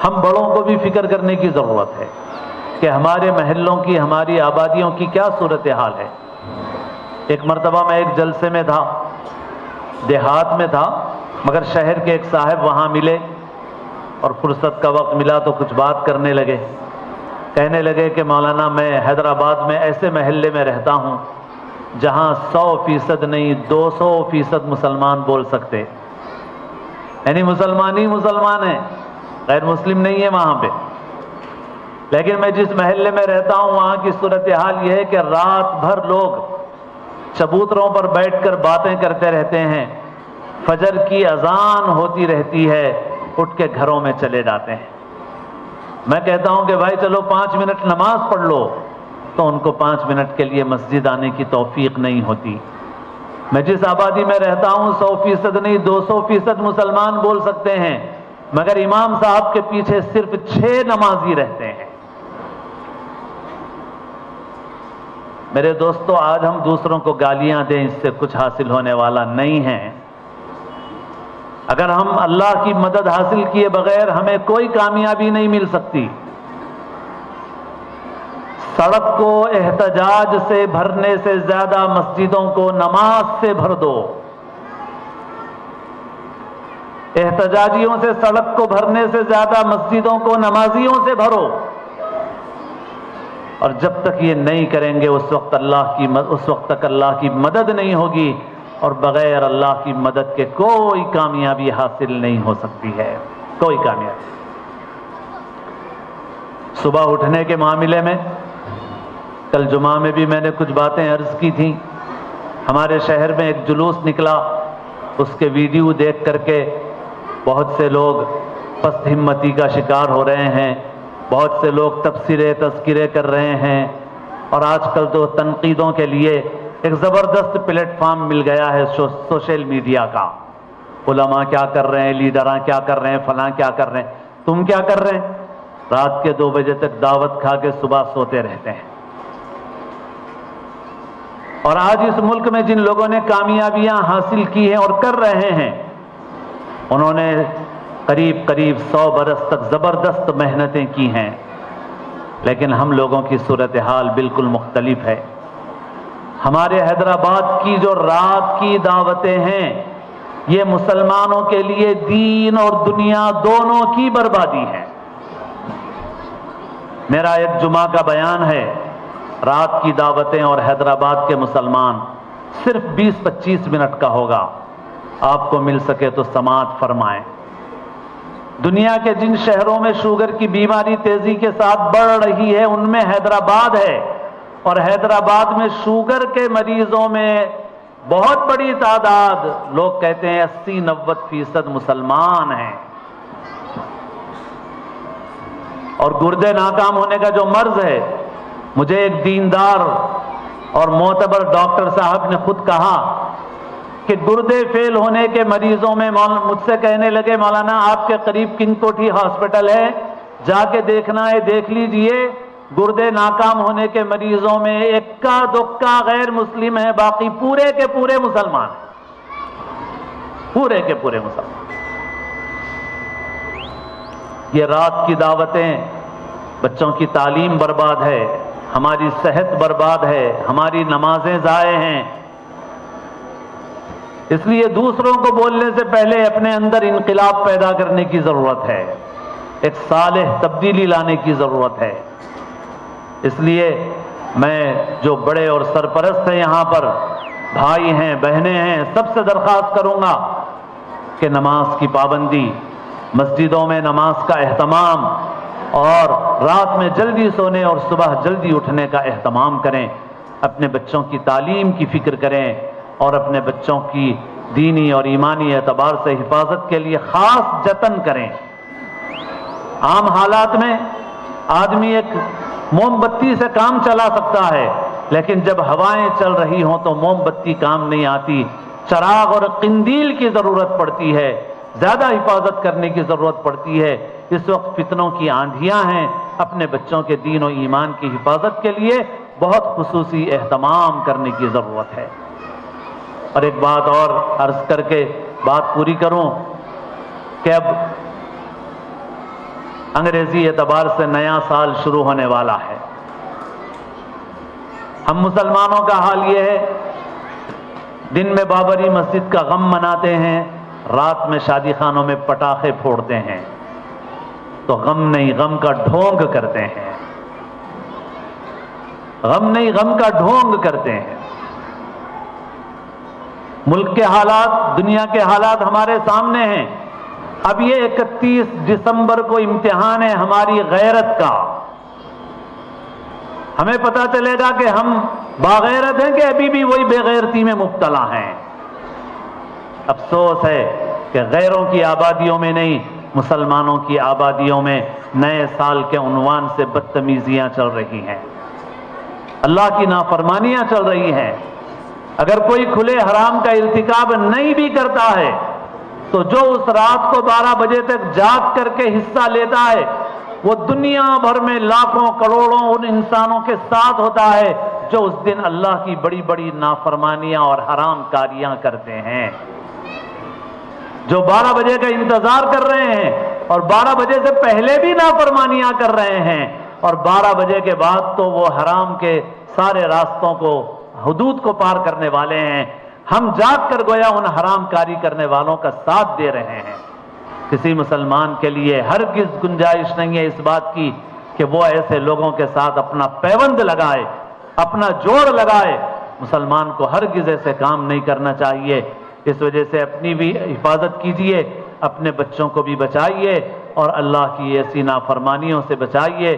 ہم بڑوں کو بھی فکر کرنے کی ضرورت ہے کہ ہمارے محلوں کی، ہماری آبادیوں کی کیا صورتحال ہے۔ ایک مرتبہ میں ایک جلسے میں تھا، دیہات میں تھا، مگر شہر کے ایک صاحب وہاں ملے اور فرصت کا وقت ملا تو کچھ بات کرنے لگے۔ کہنے لگے کہ مولانا میں حیدرآباد میں ایسے محلے میں رہتا ہوں جہاں 100% نہیں 200% مسلمان بول سکتے، یعنی مسلمان ہی مسلمان ہیں، غیر مسلم نہیں ہے وہاں پہ۔ لیکن میں جس محلے میں رہتا ہوں وہاں کی صورتحال یہ ہے کہ رات بھر لوگ چبوتروں پر بیٹھ کر باتیں کرتے رہتے ہیں، فجر کی اذان ہوتی رہتی ہے، اٹھ کے گھروں میں چلے جاتے ہیں۔ میں کہتا ہوں کہ بھائی چلو 5 منٹ نماز پڑھ لو، تو ان کو 5 منٹ کے لیے مسجد آنے کی توفیق نہیں ہوتی۔ میں جس آبادی میں رہتا ہوں 100% نہیں 200% مسلمان بول سکتے ہیں، مگر امام صاحب کے پیچھے صرف 6 نمازی رہتے ہیں۔ میرے دوستو، آج ہم دوسروں کو گالیاں دیں، اس سے کچھ حاصل ہونے والا نہیں ہے۔ اگر ہم اللہ کی مدد حاصل کیے بغیر ہمیں کوئی کامیابی نہیں مل سکتی۔ سڑک کو احتجاج سے بھرنے سے زیادہ مسجدوں کو نماز سے بھر دو۔ احتجاجیوں سے سڑک کو بھرنے سے زیادہ مسجدوں کو نمازیوں سے بھرو، اور جب تک یہ نہیں کریں گے اس وقت تک اللہ کی مدد نہیں ہوگی، اور بغیر اللہ کی مدد کے کوئی کامیابی حاصل نہیں ہو سکتی ہے، کوئی کامیابی۔ صبح اٹھنے کے معاملے میں کل جمعہ میں بھی میں نے کچھ باتیں عرض کی تھیں۔ ہمارے شہر میں ایک جلوس نکلا، اس کے ویڈیو دیکھ کر کے بہت سے لوگ پست ہمتی کا شکار ہو رہے ہیں، بہت سے لوگ تبصرے تذکرے کر رہے ہیں، اور آج کل تو تنقیدوں کے لیے ایک زبردست پلیٹ فارم مل گیا ہے سوشل میڈیا کا۔ علماء کیا کر رہے ہیں، لیڈراں کیا کر رہے ہیں، فلاں کیا کر رہے ہیں، تم کیا کر رہے ہیں؟ رات کے 2 بجے تک دعوت کھا کے صبح سوتے رہتے ہیں۔ اور آج اس ملک میں جن لوگوں نے کامیابیاں حاصل کی ہیں اور کر رہے ہیں، انہوں نے قریب 100 برس تک زبردست محنتیں کی ہیں، لیکن ہم لوگوں کی صورتحال بالکل مختلف ہے۔ ہمارے حیدرآباد کی جو رات کی دعوتیں ہیں، یہ مسلمانوں کے لیے دین اور دنیا دونوں کی بربادی ہے۔ میرا ایک جمعہ کا بیان ہے، رات کی دعوتیں اور حیدرآباد کے مسلمان، صرف 20-25 منٹ کا ہوگا، آپ کو مل سکے تو سماعت فرمائیں۔ دنیا کے جن شہروں میں شوگر کی بیماری تیزی کے ساتھ بڑھ رہی ہے، ان میں حیدرآباد ہے، اور حیدرآباد میں شوگر کے مریضوں میں بہت بڑی تعداد، لوگ کہتے ہیں 80-90% مسلمان ہیں۔ اور گردے ناکام ہونے کا جو مرض ہے، مجھے ایک دیندار اور معتبر ڈاکٹر صاحب نے خود کہا کہ گردے فیل ہونے کے مریضوں میں مجھ سے کہنے لگے، مولانا آپ کے قریب کنگ کوٹھی ہاسپٹل ہے، جا کے دیکھنا ہے، دیکھ لیجئے، گردے ناکام ہونے کے مریضوں میں اکا دکا غیر مسلم ہے، باقی پورے کے پورے مسلمان ہیں، پورے کے پورے مسلمان۔ یہ رات کی دعوتیں، بچوں کی تعلیم برباد ہے، ہماری صحت برباد ہے، ہماری نمازیں ضائع ہیں۔ اس لیے دوسروں کو بولنے سے پہلے اپنے اندر انقلاب پیدا کرنے کی ضرورت ہے، ایک صالح تبدیلی لانے کی ضرورت ہے۔ اس لیے میں جو بڑے اور سرپرست ہیں یہاں پر، بھائی ہیں، بہنیں ہیں، سب سے درخواست کروں گا کہ نماز کی پابندی، مسجدوں میں نماز کا اہتمام، اور رات میں جلدی سونے اور صبح جلدی اٹھنے کا اہتمام کریں، اپنے بچوں کی تعلیم کی فکر کریں، اور اپنے بچوں کی دینی اور ایمانی اعتبار سے حفاظت کے لیے خاص جتن کریں۔ عام حالات میں آدمی ایک موم بتی سے کام چلا سکتا ہے، لیکن جب ہوائیں چل رہی ہوں تو موم بتی کام نہیں آتی، چراغ اور قندیل کی ضرورت پڑتی ہے، زیادہ حفاظت کرنے کی ضرورت پڑتی ہے۔ اس وقت فتنوں کی آندھیاں ہیں، اپنے بچوں کے دین و ایمان کی حفاظت کے لیے بہت خصوصی اہتمام کرنے کی ضرورت ہے۔ اور ایک بات اور عرض کر کے بات پوری کروں کہ اب انگریزی اعتبار سے نیا سال شروع ہونے والا ہے. ہم مسلمانوں کا حال یہ ہے، دن میں بابری مسجد کا غم مناتے ہیں، رات میں شادی خانوں میں پٹاخے پھوڑتے ہیں. تو غم نہیں، غم کا ڈھونگ کرتے ہیں. غم نہیں، غم کا ڈھونگ کرتے ہیں. ملک کے حالات، دنیا کے حالات ہمارے سامنے ہیں. اب یہ 31 دسمبر کو امتحان ہے ہماری غیرت کا. ہمیں پتہ چلے گا کہ ہم باغیرت ہیں کہ ابھی بھی وہی بے غیرتی میں مبتلا ہیں. افسوس ہے کہ غیروں کی آبادیوں میں نہیں، مسلمانوں کی آبادیوں میں نئے سال کے عنوان سے بدتمیزیاں چل رہی ہیں، اللہ کی نافرمانیاں چل رہی ہیں. اگر کوئی کھلے حرام کا ارتکاب نہیں بھی کرتا ہے تو جو اس رات کو 12 بجے تک جاگ کر کے حصہ لیتا ہے وہ دنیا بھر میں لاکھوں کروڑوں ان انسانوں کے ساتھ ہوتا ہے جو اس دن اللہ کی بڑی بڑی نافرمانیاں اور حرام کاریاں کرتے ہیں، جو 12 بجے کا انتظار کر رہے ہیں اور 12 بجے سے پہلے بھی نافرمانیاں کر رہے ہیں، اور 12 بجے کے بعد تو وہ حرام کے سارے راستوں کو، حدود کو پار کرنے والے ہیں. ہم جاگ کر گویا ان حرام کاری کرنے والوں کا ساتھ دے رہے ہیں. کسی مسلمان کے لیے ہرگز گنجائش نہیں ہے اس بات کی کہ وہ ایسے لوگوں کے ساتھ اپنا پیوند لگائے، اپنا جوڑ لگائے. مسلمان کو ہرگز ایسے کام نہیں کرنا چاہیے. اس وجہ سے اپنی بھی حفاظت کیجئے، اپنے بچوں کو بھی بچائیے اور اللہ کی ایسی نافرمانیوں سے بچائیے.